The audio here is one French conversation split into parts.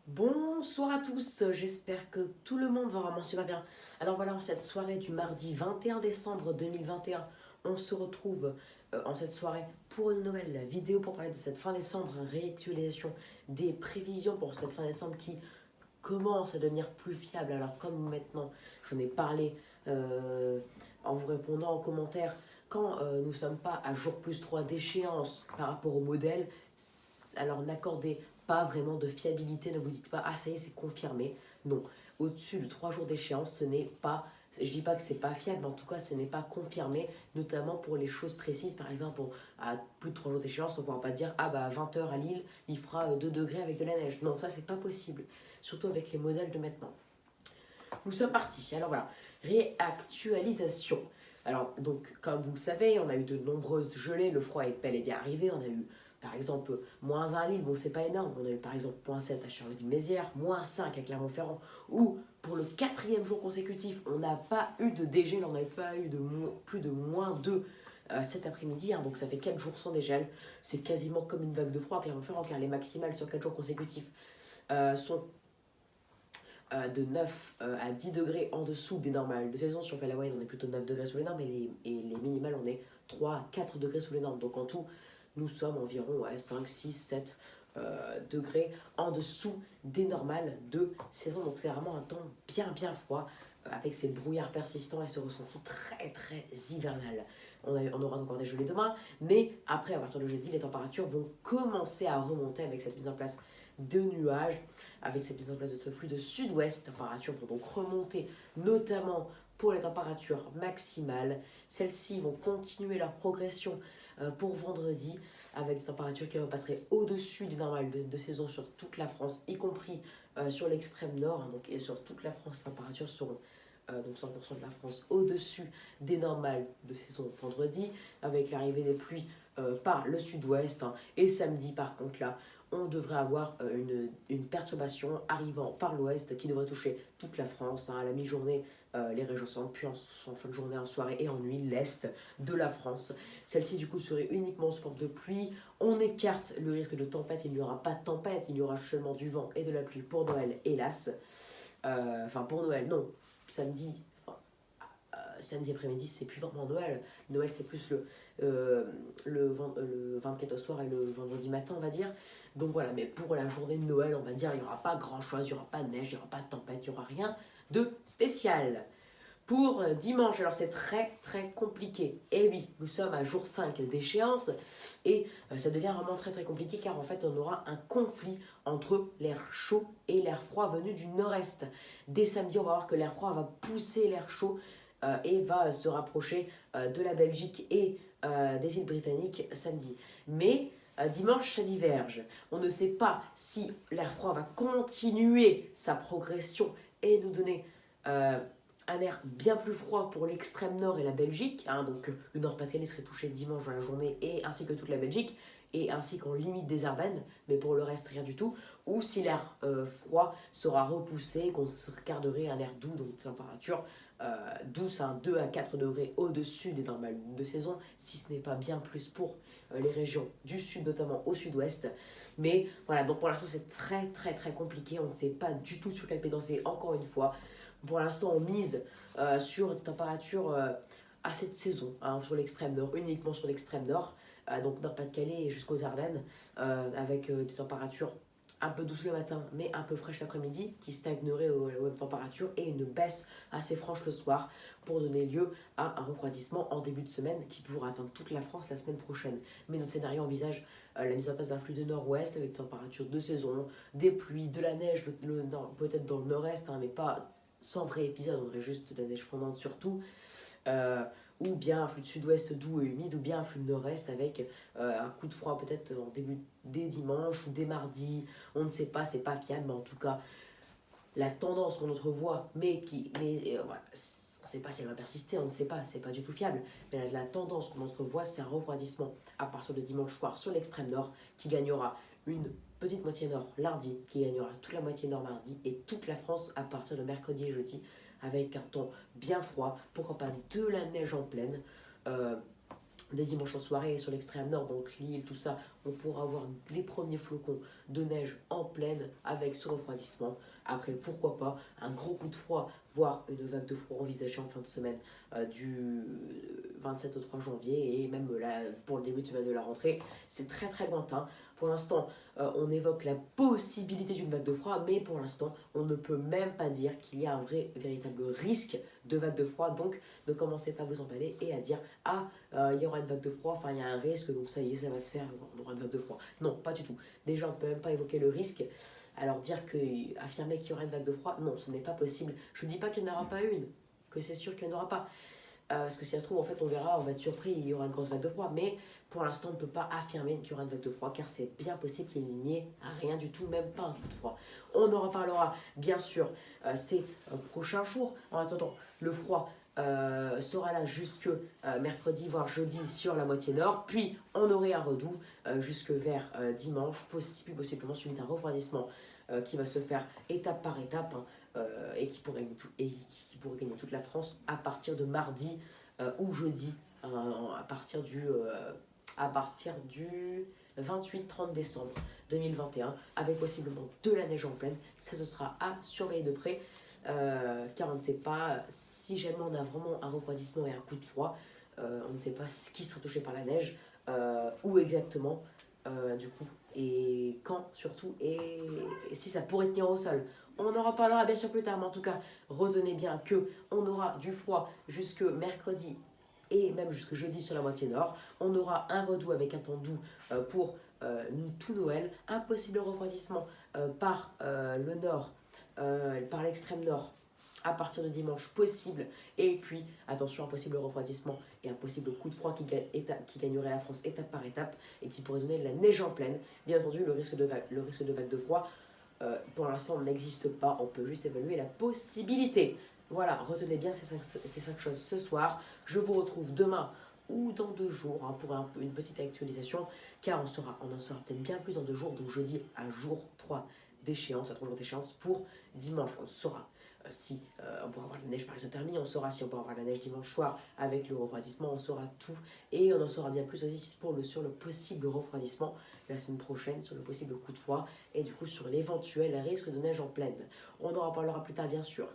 Bonsoir à tous, j'espère que tout le monde va vraiment super bien. Alors voilà, en cette soirée du mardi 21 décembre 2021, on se retrouve en cette soirée pour une nouvelle vidéo pour parler de cette fin décembre, réactualisation des prévisions pour cette fin décembre qui commence à devenir plus fiable. Alors comme maintenant, j'en ai parlé en vous répondant en commentaire, quand nous ne sommes pas à jour plus 3 d'échéance par rapport au modèle, alors n'accordez pas vraiment de fiabilité, ne vous dites pas ah ça y est c'est confirmé. Non, au-dessus de 3 jours d'échéance, ce n'est pas, je dis pas que c'est pas fiable, mais en tout cas ce n'est pas confirmé, notamment pour les choses précises. Par exemple, à plus de 3 jours d'échéance, on ne pourra pas dire ah bah à 20 h à Lille, il fera 2 degrés avec de la neige. Non, ça c'est pas possible, surtout avec les modèles de maintenant. Nous sommes partis. Alors voilà, réactualisation. Alors donc, comme vous le savez, on a eu de nombreuses gelées, le froid est bel et bien arrivé, on a eu par exemple -1 à Lille, bon c'est pas énorme, on a eu par exemple -7 à Charleville-Mézières, -5 à Clermont-Ferrand, ou pour le quatrième jour consécutif, on n'a pas eu de dégel, on n'a pas eu de plus de -2 cet après-midi, hein, donc ça fait 4 jours sans dégel, c'est quasiment comme une vague de froid à Clermont-Ferrand, car les maximales sur 4 jours consécutifs sont de 9 à 10 degrés en dessous des normales de saison. Si on fait la moyenne, on est plutôt 9 degrés sous les normes et les minimales, on est 3 à 4 degrés sous les normes. Donc en tout, nous sommes environ 5, 6, 7 degrés en dessous des normales de saison. Donc c'est vraiment un temps bien froid avec ces brouillards persistants et ce ressenti très hivernal. On aura encore des gelées demain, mais après, à partir de jeudi, les températures vont commencer à remonter avec cette mise en place de nuages, avec cette mise en place de ce flux de sud-ouest. Les températures vont donc remonter, notamment pour les températures maximales. Celles-ci vont continuer leur progression pour vendredi, avec des températures qui repasseraient au-dessus des normales de saison sur toute la France, y compris sur l'extrême nord, hein, donc, et sur toute la France, les températures seront donc 100% de la France au-dessus des normales de saison vendredi, avec l'arrivée des pluies par le sud-ouest, hein. Et samedi, par contre, là, on devrait avoir une perturbation arrivant par l'ouest qui devrait toucher toute la France, hein, à la mi-journée, les régions centre, puis en fin de journée, en soirée et en nuit, l'est de la France. Celle-ci, du coup, serait uniquement sous forme de pluie. On écarte le risque de tempête, il n'y aura pas de tempête, il y aura seulement du vent et de la pluie pour Noël, hélas. Enfin, pour Noël, non. Samedi, samedi après-midi, c'est plus vraiment Noël. Noël, c'est plus le 24 au soir et le vendredi matin, on va dire. Donc voilà, mais pour la journée de Noël, on va dire, il n'y aura pas grand-chose, il n'y aura pas de neige, il n'y aura pas de tempête, il n'y aura rien de spécial. Pour dimanche, alors c'est très compliqué. Et oui, nous sommes à jour 5 d'échéance et ça devient vraiment très compliqué car en fait on aura un conflit entre l'air chaud et l'air froid venu du nord-est. Dès samedi, on va voir que l'air froid va pousser l'air chaud et va se rapprocher de la Belgique et des îles britanniques samedi. Mais dimanche, ça diverge. On ne sait pas si l'air froid va continuer sa progression et nous donner un air bien plus froid pour l'extrême nord et la Belgique, hein, donc le Nord-Pas-de-Calais serait touché dimanche dans la journée, et ainsi que toute la Belgique, et ainsi qu'en limite des Ardennes, mais pour le reste rien du tout, ou si l'air froid sera repoussé, qu'on se garderait un air doux, donc température douce, hein, 2 à 4 degrés au-dessus des normales de saison, si ce n'est pas bien plus pour les régions du sud, notamment au sud-ouest. Mais voilà, donc pour l'instant c'est très compliqué, on ne sait pas du tout sur quel pied danser, encore une fois. Pour l'instant, on mise sur des températures assez de saison, hein, sur l'extrême nord, uniquement sur l'extrême nord, donc Nord-Pas-de-Calais et jusqu'aux Ardennes, avec des températures un peu douces le matin, mais un peu fraîches l'après-midi, qui stagneraient aux mêmes températures, et une baisse assez franche le soir, pour donner lieu à un refroidissement en début de semaine qui pourra atteindre toute la France la semaine prochaine. Mais notre scénario envisage la mise en place d'un flux de nord-ouest avec des températures de saison, des pluies, de la neige, peut-être dans le nord-est, hein, mais pas sans vrai épisode, on aurait juste de la neige fondante surtout, ou bien un flux de sud-ouest doux et humide, ou bien un flux de nord-est avec un coup de froid peut-être en début dès dimanche ou dès mardi, on ne sait pas, c'est pas fiable, mais en tout cas, la tendance qu'on entrevoit, voilà, on ne sait pas si elle va persister, on ne sait pas, c'est pas du tout fiable, mais la tendance qu'on entrevoit, c'est un refroidissement à partir de dimanche soir sur l'extrême nord qui gagnera une petite moitié nord lundi, qui gagnera toute la moitié nord mardi et toute la France à partir de mercredi et jeudi avec un temps bien froid, pourquoi pas de la neige en pleine. Dès dimanche en soirée sur l'extrême nord, donc l'île, tout ça, on pourra avoir les premiers flocons de neige en pleine avec ce refroidissement. Après, pourquoi pas un gros coup de froid, voire une vague de froid envisagée en fin de semaine du 27 au 3 janvier et même là, pour le début de semaine de la rentrée. C'est très très lointain. Pour l'instant, on évoque la possibilité d'une vague de froid, mais pour l'instant, on ne peut même pas dire qu'il y a un véritable risque de vague de froid. Donc, ne commencez pas à vous emballer et à dire ah, il y aura une vague de froid, enfin il y a un risque, donc ça y est, ça va se faire, on aura une vague de froid. Non, pas du tout. Déjà, on ne peut même pas évoquer le risque. Alors affirmer qu'il y aura une vague de froid, non, ce n'est pas possible. Je ne dis pas qu'il n'y en aura pas une, que c'est sûr qu'il n'y en aura pas. Parce que si ça se trouve, en fait, on verra, on va être surpris, il y aura une grosse vague de froid. Mais pour l'instant, on ne peut pas affirmer qu'il y aura une vague de froid, car c'est bien possible qu'il n'y ait rien du tout, même pas un coup de froid. On en reparlera, bien sûr, ces prochains jours. En attendant, le froid sera là jusque mercredi, voire jeudi sur la moitié nord. Puis, on aurait un redout jusque vers dimanche, possiblement suivi d'un refroidissement qui va se faire étape par étape. Et qui pourrait gagner toute la France à partir de mardi ou jeudi, à partir du 28-30 décembre 2021, avec possiblement de la neige en pleine. Ça, ce sera à surveiller de près, car on ne sait pas si jamais on a vraiment un refroidissement et un coup de froid, on ne sait pas qui sera touché par la neige, où exactement, du coup, et quand surtout, et si ça pourrait tenir au sol. On en reparlera bien sûr plus tard, mais en tout cas, retenez bien que on aura du froid jusque mercredi et même jusque jeudi sur la moitié nord. On aura un redout avec un temps doux pour tout Noël, un possible refroidissement par le nord, par l'extrême nord à partir de dimanche possible, et puis attention, un possible refroidissement et un possible coup de froid qui gagnerait la France étape par étape et qui pourrait donner de la neige en pleine. Bien entendu, le risque de vague de froid pour l'instant n'existe pas, on peut juste évaluer la possibilité. Voilà, retenez bien ces cinq choses ce soir. Je vous retrouve demain ou dans 2 jours pour une petite actualisation, car on en saura peut-être bien plus dans 2 jours, donc jeudi à jour 3 d'échéance, à 3 jours d'échéance pour dimanche. On saura si on pourra avoir la neige par isothermie, on saura si on pourra avoir la neige dimanche soir avec le refroidissement, on saura tout et on en saura bien plus aussi sur le possible refroidissement la semaine prochaine, sur le possible coup de froid et du coup sur l'éventuel risque de neige en pleine. On en reparlera plus tard bien sûr.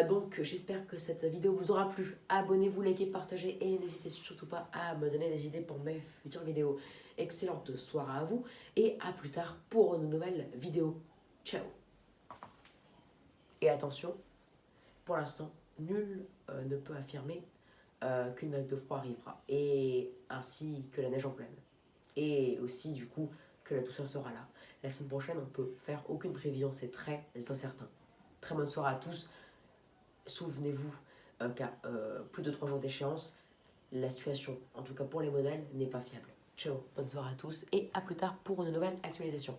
Donc j'espère que cette vidéo vous aura plu. Abonnez-vous, likez, partagez et n'hésitez surtout pas à me donner des idées pour mes futures vidéos. Excellente soirée à vous et à plus tard pour une nouvelle vidéo. Ciao. Et attention, pour l'instant, nul ne peut affirmer qu'une vague de froid arrivera, et ainsi que la neige en pleine. Et aussi, du coup, que la douceur sera là. La semaine prochaine, on ne peut faire aucune prévision, c'est très incertain. Très bonne soirée à tous. Souvenez-vous qu'à plus de 3 jours d'échéance, la situation, en tout cas pour les modèles, n'est pas fiable. Ciao, bonne soirée à tous et à plus tard pour une nouvelle actualisation.